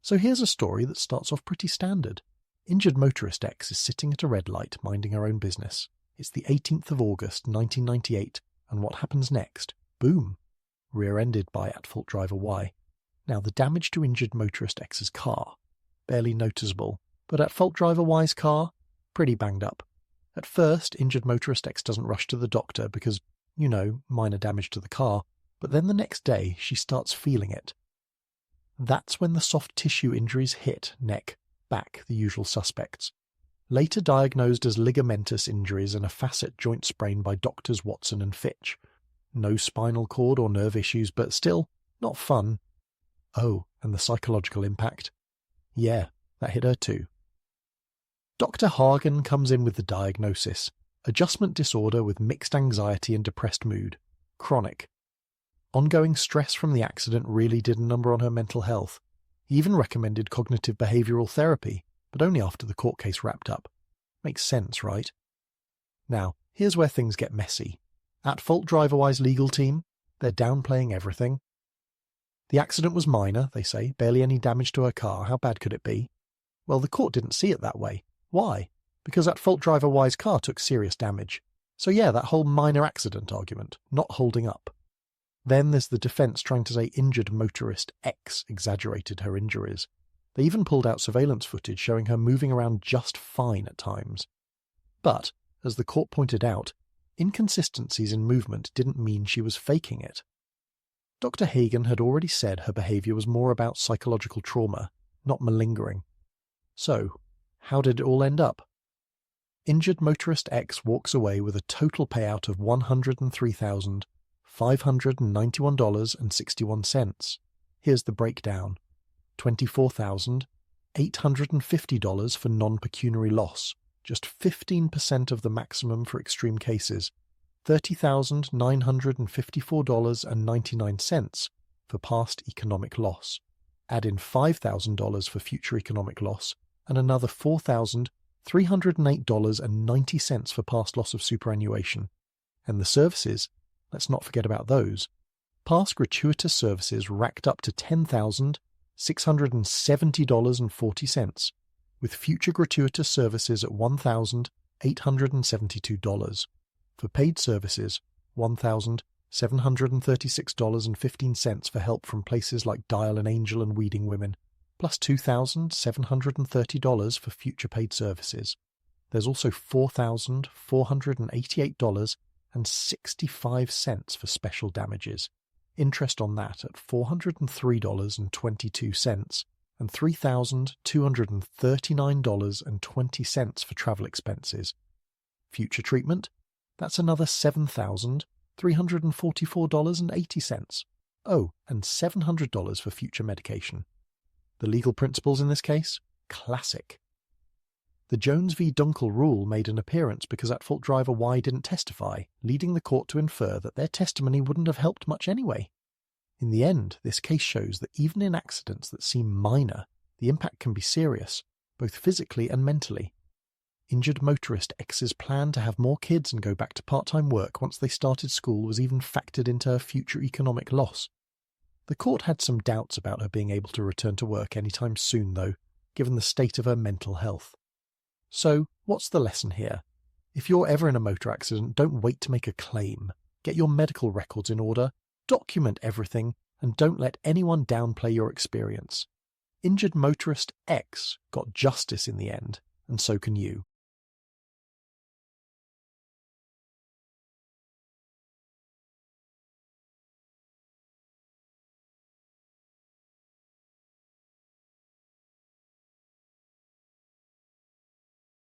So here's a story that starts off pretty standard. Injured motorist X is sitting at a red light minding her own business. It's the 18th of August 1998, and what happens next? Boom! Rear-ended by at-fault driver Y. Now the damage to injured motorist X's car, barely noticeable, but at-fault driver Y's car, pretty banged up. At first, injured motorist X doesn't rush to the doctor because, minor damage to the car, but then the next day she starts feeling it. That's when the soft tissue injuries hit neck, back, the usual suspects. Later diagnosed as ligamentous injuries and a facet joint sprain by doctors Watson and Fitch. No spinal cord or nerve issues, but still, not fun. Oh, and the psychological impact? Yeah, that hit her too. Dr. Hagen comes in with the diagnosis: adjustment disorder with mixed anxiety and depressed mood. Chronic. Ongoing stress from the accident really did a number on her mental health. He even recommended cognitive behavioural therapy, but only after the court case wrapped up. Makes sense, right? Now, here's where things get messy. At-fault driver-wise legal team, they're downplaying everything. The accident was minor, they say, barely any damage to her car. How bad could it be? Well, the court didn't see it that way. Why? Because at-fault driver Y's car took serious damage. So yeah, that whole minor accident argument, not holding up. Then there's the defence trying to say injured motorist X exaggerated her injuries. They even pulled out surveillance footage showing her moving around just fine at times. But, as the court pointed out, inconsistencies in movement didn't mean she was faking it. Dr. Hagen had already said her behaviour was more about psychological trauma, not malingering. So, how did it all end up? Injured motorist X walks away with a total payout of $103,591.61. Here's the breakdown. $24,850 for non-pecuniary loss, just 15% of the maximum for extreme cases. $30,954.99 for past economic loss. Add in $5,000 for future economic loss, and another $4,308.90 for past loss of superannuation. And the services, let's not forget about those. Past gratuitous services racked up to $10,670.40, with future gratuitous services at $1,872. For paid services, $1,736.15 for help from places like Dial and Angel and Weeding Women, plus $2,730 for future paid services. There's also $4,488.65 for special damages. Interest on that at $403.22, and $3,239.20 for travel expenses. Future treatment? That's another $7,344.80. Oh, and $700 for future medication. The legal principles in this case? Classic. The Jones v. Dunkle rule made an appearance because at-fault driver Y didn't testify, leading the court to infer that their testimony wouldn't have helped much anyway. In the end, this case shows that even in accidents that seem minor, the impact can be serious, both physically and mentally. Injured motorist X's plan to have more kids and go back to part-time work once they started school was even factored into her future economic loss. The court had some doubts about her being able to return to work anytime soon, though, given the state of her mental health. So, what's the lesson here? If you're ever in a motor accident, don't wait to make a claim. Get your medical records in order, document everything, and don't let anyone downplay your experience. Injured motorist X got justice in the end, and so can you.